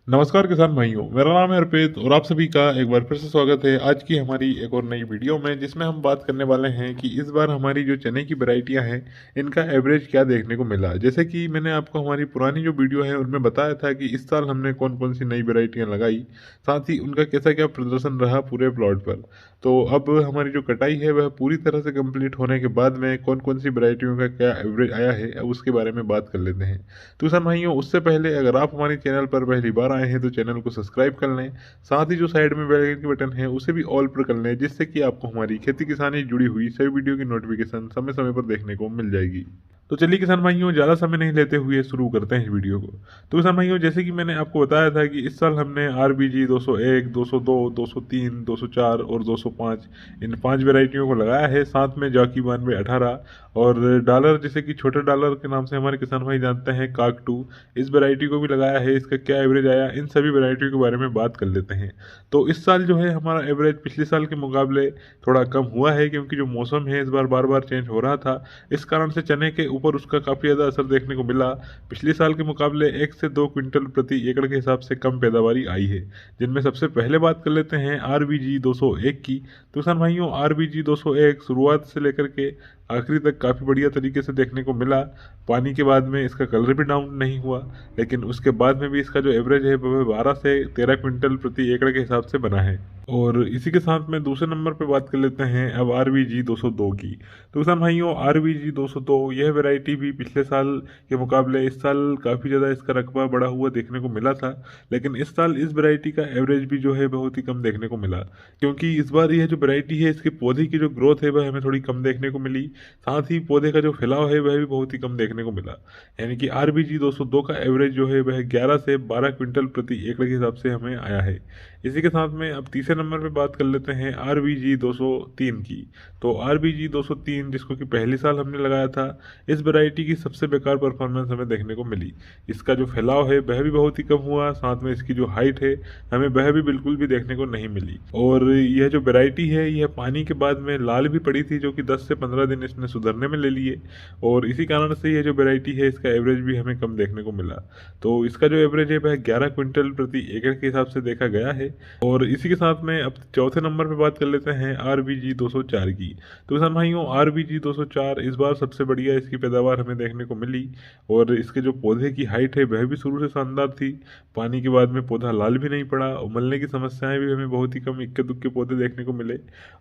नमस्कार किसान भाइयों, मेरा नाम है अर्पित और आप सभी का एक बार फिर से स्वागत है आज की हमारी एक और नई वीडियो में, जिसमें हम बात करने वाले हैं कि इस बार हमारी जो चने की वैरायटियां हैं इनका एवरेज क्या देखने को मिला। जैसे कि मैंने आपको हमारी पुरानी जो वीडियो है उनमें बताया था कि इस साल हमने कौन कौन सी नई वैरायटियां लगाई, साथ ही उनका कैसा क्या प्रदर्शन रहा पूरे प्लॉट पर। तो अब हमारी जो कटाई है वह पूरी तरह से कंप्लीट होने के बाद में कौन कौन सी वैरायटियों का क्या एवरेज आया है, अब उसके बारे में बात कर लेते हैं। तो किसान भाइयों, उससे पहले अगर आप हमारे चैनल पर पहली बार आए हैं तो चैनल को सब्सक्राइब कर लें, साथ ही जो साइड में बेल आइकन की बटन है उसे भी ऑल पर कर लें, जिससे कि आपको हमारी खेती किसानी जुड़ी हुई सभी वीडियो की नोटिफिकेशन समय समय पर देखने को मिल जाएगी। तो चलिए किसान भाइयों, ज़्यादा समय नहीं लेते हुए शुरू करते हैं इस वीडियो को। तो किसान भाइयों, जैसे कि मैंने आपको बताया था कि इस साल हमने RBG 201, 202, 203, 204 और 205 इन 5 वेराइटियों को लगाया है, साथ में जॉकी 9218 और डॉलर, जैसे कि छोटे डॉलर के नाम से हमारे किसान भाई जानते हैं, काकटू, इस वैरायटी को भी लगाया है। इसका क्या एवरेज आया, इन सभी वैरायटियों के बारे में बात कर लेते हैं। तो इस साल जो है हमारा एवरेज पिछले साल के मुकाबले थोड़ा कम हुआ है, क्योंकि जो मौसम है इस बार बार बार चेंज हो रहा था, इस कारण से चने के ऊपर उसका काफ़ी ज़्यादा असर देखने को मिला। पिछले साल के मुकाबले 1 से 2 क्विंटल प्रति एकड़ के हिसाब से कम पैदावारी आई है, जिनमें सबसे पहले बात कर लेते हैं RBG 201 की। तो किसान भाइयों, RBG 201 शुरुआत से लेकर के आखिरी तक काफ़ी बढ़िया तरीके से देखने को मिला। पानी के बाद में इसका कलर भी डाउन नहीं हुआ, लेकिन उसके बाद में भी इसका जो एवरेज है वह 12 से 13 क्विंटल प्रति एकड़ के हिसाब से बना है। और इसी के साथ में दूसरे नंबर पे बात कर लेते हैं अब RBG 202 की। तो किसान भाइयों, RBG 202 यह वैरायटी भी पिछले साल के मुकाबले इस साल काफ़ी ज़्यादा इसका रकबा बढ़ा हुआ देखने को मिला था, लेकिन इस साल इस वैरायटी का एवरेज भी जो है बहुत ही कम देखने को मिला, क्योंकि इस बार यह जो वैरायटी है इसके पौधे की जो ग्रोथ है वह हमें थोड़ी कम देखने को मिली, साथ ही पौधे का जो फैलाव है वह भी बहुत ही कम देखने को मिला। यानी कि RBG 202 का एवरेज जो है वह 11 से 12 क्विंटल प्रति एकड़ के हिसाब से हमें आया है। इसी के साथ में अब तीसरे नंबर पे बात कर लेते हैं RBG 203 की। तो RBG 203, जिसको कि पहली साल हमने लगाया था, इस वैरायटी की सबसे बेकार परफॉर्मेंस हमें देखने को मिली। इसका जो फैलाव है वह भी बहुत ही कम हुआ, साथ में इसकी जो हाइट है हमें वह भी बिल्कुल भी देखने को नहीं मिली। और यह जो वैरायटी है यह पानी के बाद में लाल भी पड़ी थी, जो कि 10 से 15 दिन इसने सुधरने में ले लिए, और इसी कारण से यह जो वैरायटी है इसका एवरेज भी हमें कम देखने को मिला। तो इसका जो एवरेज है वह 11 क्विंटल प्रति एकड़ के हिसाब से देखा गया है। और इसी के साथ में अब चौथे नंबर पे बात कर लेते हैं RBG 204 की। तो किसान भाइयों, RBG 204 इस बार सबसे बढ़िया इसकी पैदावार हमें देखने को मिली, और इसके जो पौधे की हाइट है वह भी शुरू से शानदार थी। पानी के बाद में पौधा लाल भी नहीं पड़ा, उमलने की समस्याएं भी हमें बहुत ही कम, इक्के दुक्के पौधे देखने को मिले,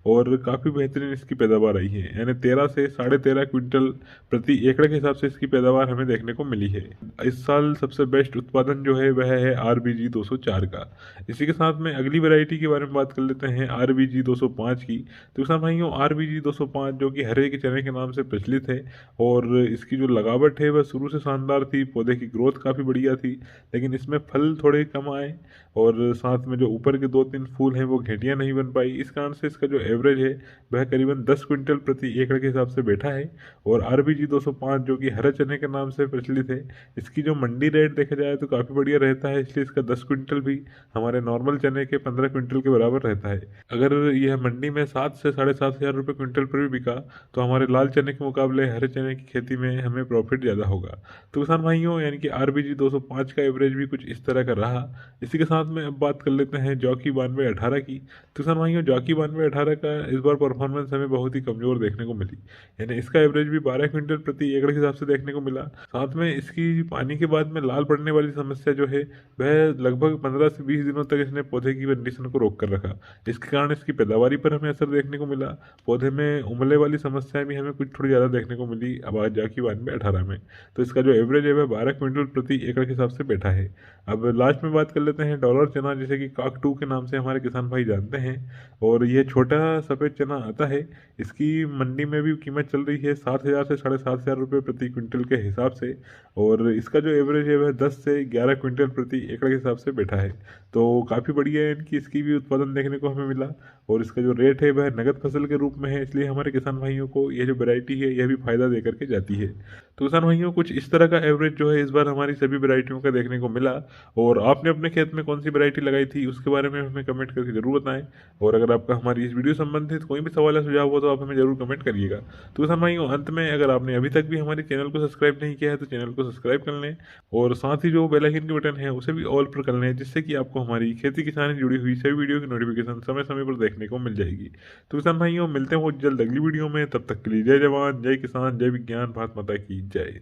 और काफ़ी बेहतरीन इसकी पैदावार आई है। यानी 13 से 13.5 क्विंटल प्रति एकड़ के हिसाब से इसकी पैदावार हमें देखने को मिली है। इस साल सबसे बेस्ट उत्पादन जो है वह है RBG 204 का। इसी के साथ में अगली वैरायटी के बारे में बात कर लेते हैं RBG 205 की। तो किसान भाइयों, RBG 205 जो कि हरे के चने के नाम से प्रचलित है, और इसकी जो लगावट है वह शुरू से शानदार थी, पौधे की ग्रोथ काफ़ी बढ़िया थी, लेकिन इसमें फल थोड़े कम आए, और साथ में जो ऊपर के 2-3 फूल हैं वो घेटियाँ नहीं बन पाई। इस कारण से इसका जो एवरेज है वह करीबन 10 क्विंटल प्रति एकड़ के हिसाब से बैठा है। और RBG 205 जो कि हरे चने के नाम से प्रचलित है, इसकी जो मंडी रेट देखा जाए तो काफ़ी बढ़िया रहता है, इसलिए इसका 10 क्विंटल भी हमारे नॉर्मल चने के 15 क्विंटल के बराबर रहता है। अगर यह मंडी में 7 से 7,500 रुपये क्विंटल पर भी बिका तो हमारे लाल चने के मुकाबले हरे चने की खेती में हमें प्रॉफिट ज़्यादा होगा। तो किसान भाइयों, यानी कि RBG 205 का एवरेज भी कुछ इस तरह का रहा। इसी के साथ में अब बात कर लेते हैं जॉकी 9218 की। तो किसान भाइयों, जॉकी 9218 का इस बार परफॉर्मेंस हमें बहुत ही कमज़ोर देखने को मिली, यानी इसका एवरेज भी 12 क्विंटल प्रति एकड़ के हिसाब से देखने को मिला। साथ में इसकी पानी के बाद में लाल पड़ने वाली समस्या जो है वह लगभग 15 से 20 दिनों तक इसने पौधे की कंडीशन को रोक कर रखा, जिसके कारण इसकी पैदावारी पर हमें असर देखने को मिला। पौधे में उमले वाली समस्याएं भी हमें कुछ थोड़ी ज़्यादा देखने को मिली आवाज जॉकी 9218 में। तो इसका जो एवरेज है वह 12 क्विंटल प्रति एकड़ के हिसाब से बैठा है। अब लास्ट में बात कर लेते हैं डॉलर चना, जिसे कि काकटू के नाम से हमारे किसान भाई जानते हैं, और ये छोटा सफ़ेद चना आता है। इसकी मंडी में भी कीमत चल रही है 7,000 से 7,500 रुपये प्रति क्विंटल के हिसाब से, और इसका जो एवरेज है वह 10 से 11 क्विंटल प्रति एकड़ के हिसाब से बैठा है। तो काफ़ी बढ़िया है, इनकी इसकी भी उत्पादन देखने को हमें मिला, और इसका जो रेट है वह नगद फसल के रूप में है, इसलिए हमारे किसान भाइयों को यह जो वैरायटी है यह भी फायदा दे करके जाती है। तो किसान भाइयों कुछ इस तरह का एवरेज जो है इस बार हमारी सभी वैरायटियों का देखने को मिला। और आपने अपने खेत में कौन सी वैरायटी लगाई थी उसके बारे में हमें कमेंट करके जरूर बताएं। और अगर आपका हमारी इस वीडियो संबंधित कोई भी सवाल या सुझाव हो तो आप हमें जरूर कमेंट करिएगा। तो किसान भाइयों अंत में अगर आपने अभी तक भी हमारे चैनल को सब्सक्राइब नहीं किया है तो चैनल को सब्सक्राइब कर लें और साथ ही जो बेल आइकन के बटन है उसे भी ऑल पर कर लें, जिससे कि आपको हमारी खेती किसानी जुड़ी हुई सभी वीडियो की नोटिफिकेशन समय समय पर देखने को मिल जाएगी। तो किसान भाइयों मिलते हैं बहुत जल्द अगली वीडियो में, तब तक के लिए जय जवान जय किसान जय विज्ञान, भारत माता की जय।